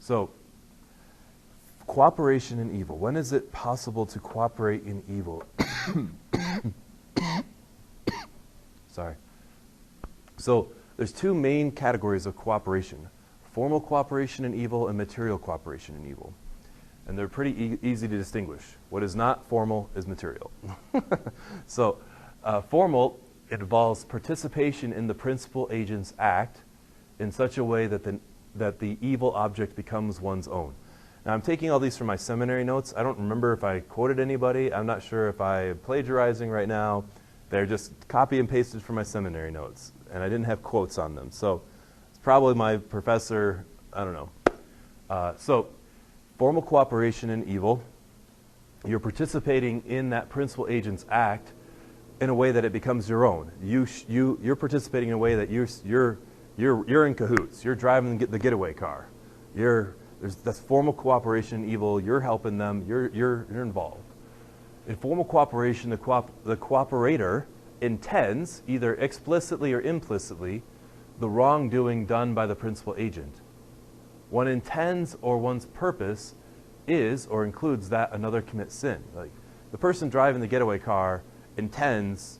So, cooperation in evil. When is it possible to cooperate in evil? Sorry. So, there's two main categories of cooperation. Formal cooperation in evil and material cooperation in evil. And they're pretty easy to distinguish. What is not formal is material. So, formal involves participation in the principal agent's act in such a way that the evil object becomes one's own. Now, I'm taking all these from my seminary notes. I don't remember if I quoted anybody. I'm not sure if I'm plagiarizing right now. They're just copy and pasted from my seminary notes, and I didn't have quotes on them. So it's probably my professor, I don't know. So formal cooperation in evil, you're participating in that principal agent's act in a way that it becomes your own. You're participating in a way that you're in cahoots. You're driving the getaway car. That's formal cooperation in evil. You're helping them. You're involved. In formal cooperation, the cooperator intends, either explicitly or implicitly, the wrongdoing done by the principal agent. One intends or one's purpose is or includes that another commits sin. Like the person driving the getaway car intends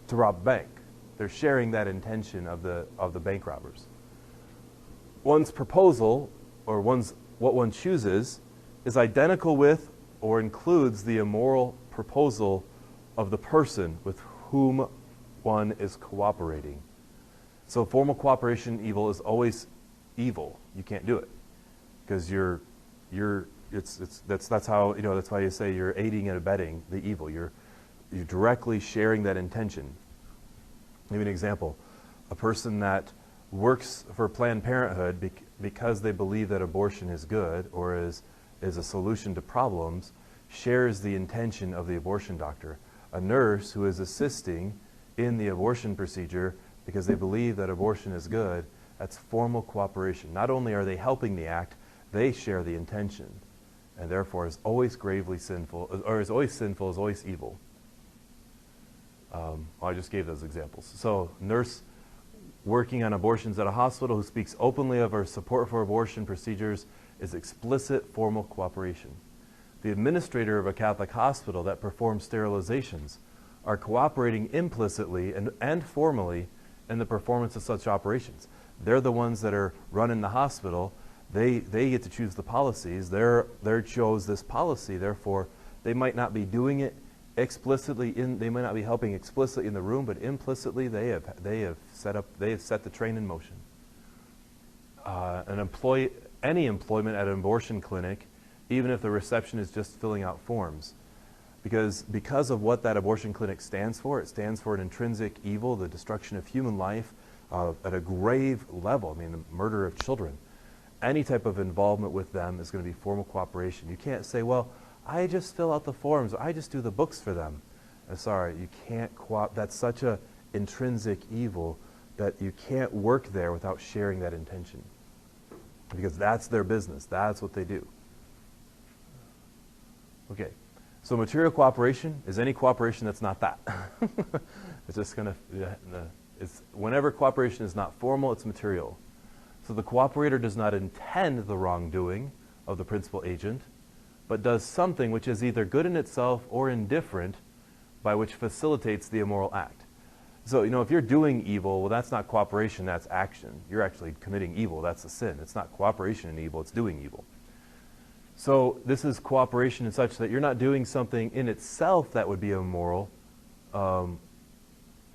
to rob a bank. They're sharing that intention of the bank robbers. One's proposal or what one chooses is identical with or includes the immoral proposal of the person with whom one is cooperating. So formal cooperation in evil is always evil. You can't do it because that's how that's why you say you're aiding and abetting the evil. You're directly sharing that intention. Maybe an example: a person that works for Planned Parenthood because they believe that abortion is good or is a solution to problems, shares the intention of the abortion doctor. A nurse who is assisting in the abortion procedure because they believe that abortion is good, that's formal cooperation. Not only are they helping the act, they share the intention, and therefore is always gravely sinful, or is always sinful, is always evil. I just gave those examples. So, nurse working on abortions at a hospital who speaks openly of her support for abortion procedures is explicit formal cooperation. The administrator of a Catholic hospital that performs sterilizations are cooperating implicitly and formally in the performance of such operations. They're the ones that are running the hospital. They get to choose the policies. They chose this policy. Therefore, they might not be doing it explicitly they might not be helping explicitly in the room, but implicitly they have set the train in motion. Any employment at an abortion clinic, even if the reception is just filling out forms, because of what that abortion clinic stands for. It stands for an intrinsic evil, the destruction of human life at a grave level. I mean, the murder of children. Any type of involvement with them is going to be formal cooperation. You can't say, well, I just fill out the forms. I just do the books for them. Sorry, you can't that's such a intrinsic evil that you can't work there without sharing that intention. Because that's their business. That's what they do. Okay. So material cooperation is any cooperation that's not that. It's just going to, whenever cooperation is not formal, it's material. So the cooperator does not intend the wrongdoing of the principal agent, but does something which is either good in itself or indifferent by which facilitates the immoral act. So, if you're doing evil, well, that's not cooperation, that's action. You're actually committing evil, that's a sin. It's not cooperation in evil, it's doing evil. So this is cooperation in such that you're not doing something in itself that would be immoral.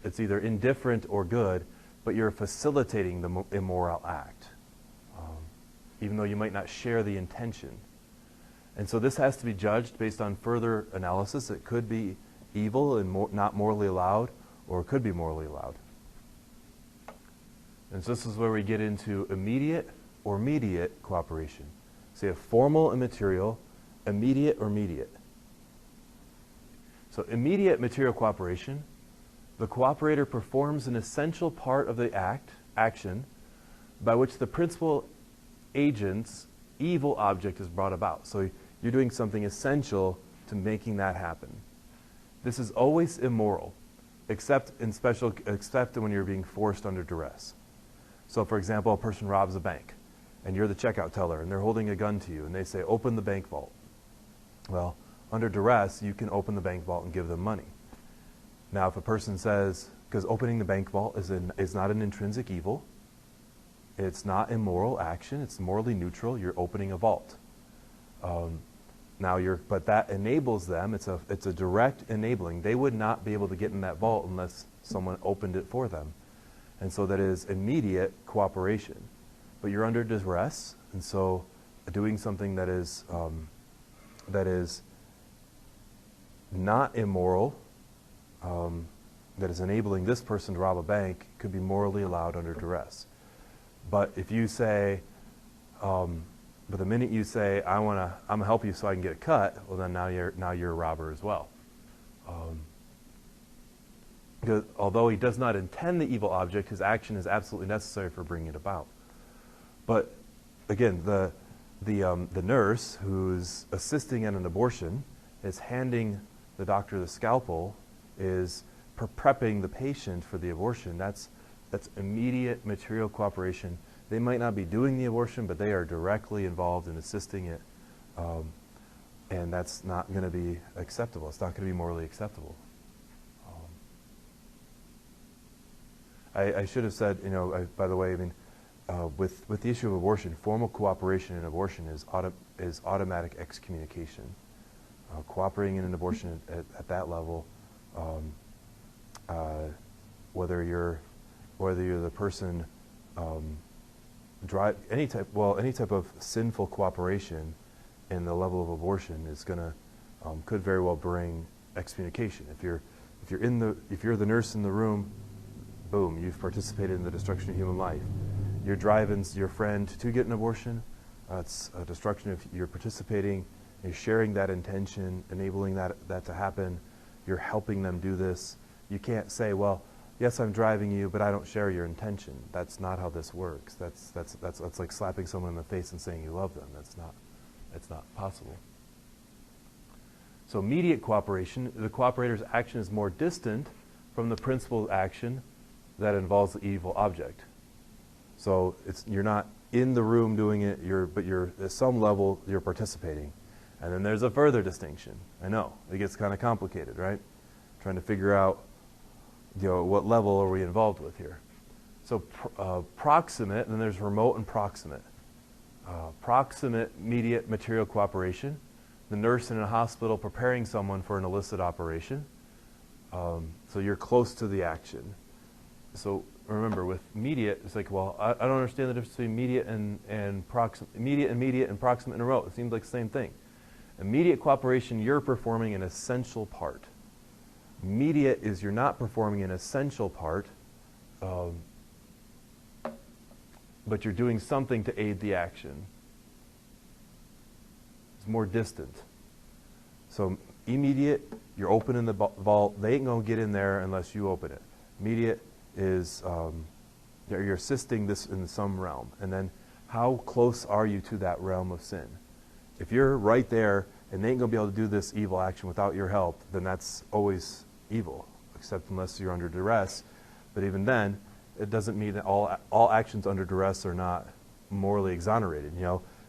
It's either indifferent or good, but you're facilitating the immoral act, even though you might not share the intention. And so this has to be judged based on further analysis. It could be evil and not morally allowed, or it could be morally allowed. And so this is where we get into immediate or mediate cooperation. So you have formal and material, immediate or mediate. So immediate material cooperation, the cooperator performs an essential part of the action by which the principal agent's evil object is brought about. So you're doing something essential to making that happen. This is always immoral, except when you're being forced under duress. So for example, a person robs a bank. and you're the checkout teller, and they're holding a gun to you, and they say, open the bank vault. Well, under duress, you can open the bank vault and give them money. Now, if a person says, because opening the bank vault is not an intrinsic evil, it's not immoral action, it's morally neutral, you're opening a vault. But that enables them, it's a direct enabling. They would not be able to get in that vault unless someone opened it for them. And so that is immediate cooperation. But you're under duress, and so doing something that is not immoral, that is enabling this person to rob a bank, could be morally allowed under duress. But if you say, but the minute you say, I'm gonna help you so I can get a cut, well then now you're a robber as well. Because although he does not intend the evil object, his action is absolutely necessary for bringing it about. But again, the nurse who's assisting in an abortion is handing the doctor the scalpel, is prepping the patient for the abortion. That's immediate material cooperation. They might not be doing the abortion, but they are directly involved in assisting it. And that's not going to be acceptable. It's not going to be morally acceptable. I should have said, by the way, with the issue of abortion, formal cooperation in abortion is automatic excommunication. Cooperating in an abortion at that level, whether you're the person any type of sinful cooperation in the level of abortion is could very well bring excommunication. If you're the nurse in the room, boom, you've participated in the destruction of human life. You're driving your friend to get an abortion, it's a destruction of, you're participating, you're sharing that intention, enabling that to happen, you're helping them do this. You can't say, well, yes, I'm driving you, but I don't share your intention. That's not how this works. That's like slapping someone in the face and saying you love them. That's not possible. So immediate cooperation, the cooperator's action is more distant from the principal action that involves the evil object. So you're not in the room doing it, but at some level you're participating. And then there's a further distinction. I know, it gets kind of complicated, right? Trying to figure out what level are we involved with here. So proximate, and then there's remote and proximate. Proximate, immediate material cooperation. The nurse in a hospital preparing someone for an illicit operation. So you're close to the action. So remember, with immediate, it's like, well, I don't understand the difference between immediate and proximate. Immediate, and proximate and remote. It seems like the same thing. Immediate cooperation, you're performing an essential part. Immediate is you're not performing an essential part, but you're doing something to aid the action. It's more distant. So immediate, you're opening the vault. They ain't going to get in there unless you open it. Immediate is you're assisting this in some realm. And then how close are you to that realm of sin? If you're right there and they ain't going to be able to do this evil action without your help, then that's always evil, except unless you're under duress. But even then, it doesn't mean that all actions under duress are not morally exonerated.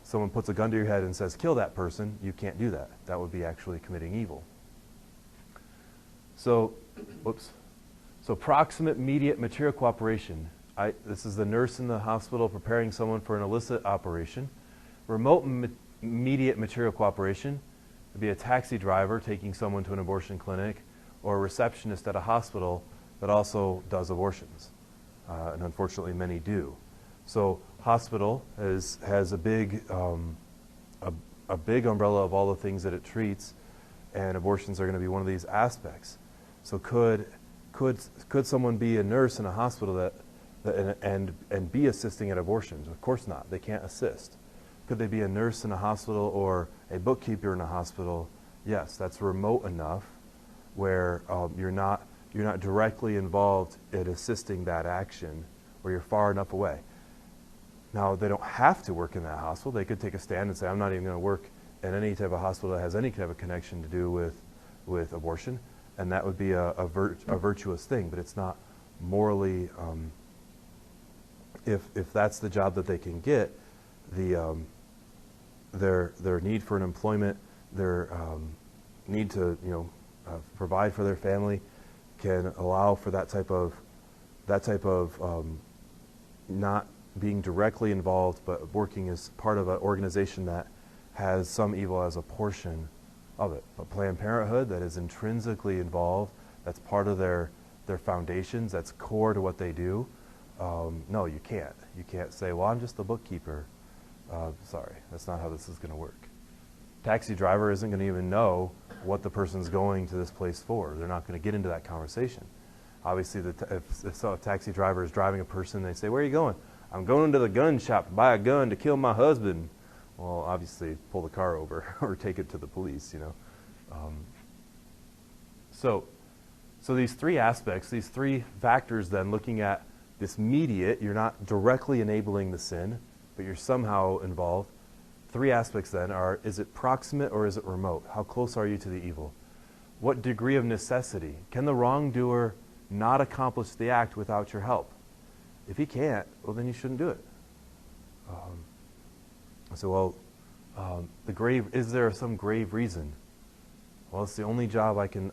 Someone puts a gun to your head and says, kill that person, you can't do that. That would be actually committing evil. So, So proximate, immediate, material cooperation. This is the nurse in the hospital preparing someone for an illicit operation. Remote, immediate material cooperation would be a taxi driver taking someone to an abortion clinic, or a receptionist at a hospital that also does abortions. And unfortunately, many do. So hospital has a big umbrella of all the things that it treats, and abortions are going to be one of these aspects. So could someone be a nurse in a hospital and be assisting at abortions? Of course not. They can't assist. Could they be a nurse in a hospital or a bookkeeper in a hospital? Yes, that's remote enough where you're not directly involved in assisting that action, or you're far enough away. Now, they don't have to work in that hospital. They could take a stand and say, I'm not even going to work in any type of hospital that has any type of connection to do with abortion, and that would be a virtuous thing, but it's not morally, if that's the job that they can get, the their need for an employment, their need to provide for their family, can allow for that type of not being directly involved, but working as part of an organization that has some evil as a portion of it. But Planned Parenthood, that is intrinsically involved, that's part of their foundations, that's core to what they do. No, you can't. You can't say, well, I'm just the bookkeeper. Sorry, that's not how this is going to work. Taxi driver isn't going to even know what the person's going to this place for. They're not going to get into that conversation. Obviously, if a taxi driver is driving a person, they say, where are you going? I'm going to the gun shop to buy a gun to kill my husband. Well, obviously, pull the car over or take it to the police, So these three aspects, these three factors then, looking at this mediate, you're not directly enabling the sin, but you're somehow involved. Three aspects then are, is it proximate or is it remote? How close are you to the evil? What degree of necessity? Can the wrongdoer not accomplish the act without your help? If he can't, well, then you shouldn't do it. The grave, is there some grave reason? Well, it's the only job I can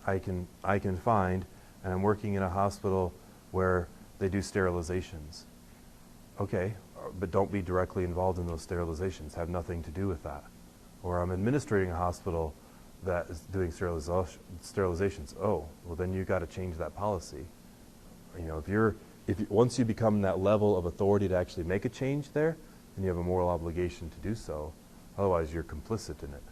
find, and I'm working in a hospital where they do sterilizations. Okay, but don't be directly involved in those sterilizations. Have nothing to do with that. Or I'm administrating a hospital that is doing sterilizations. Oh, well, then you got to change that policy. Once you become that level of authority to actually make a change there, then you have a moral obligation to do so. Otherwise, you're complicit in it.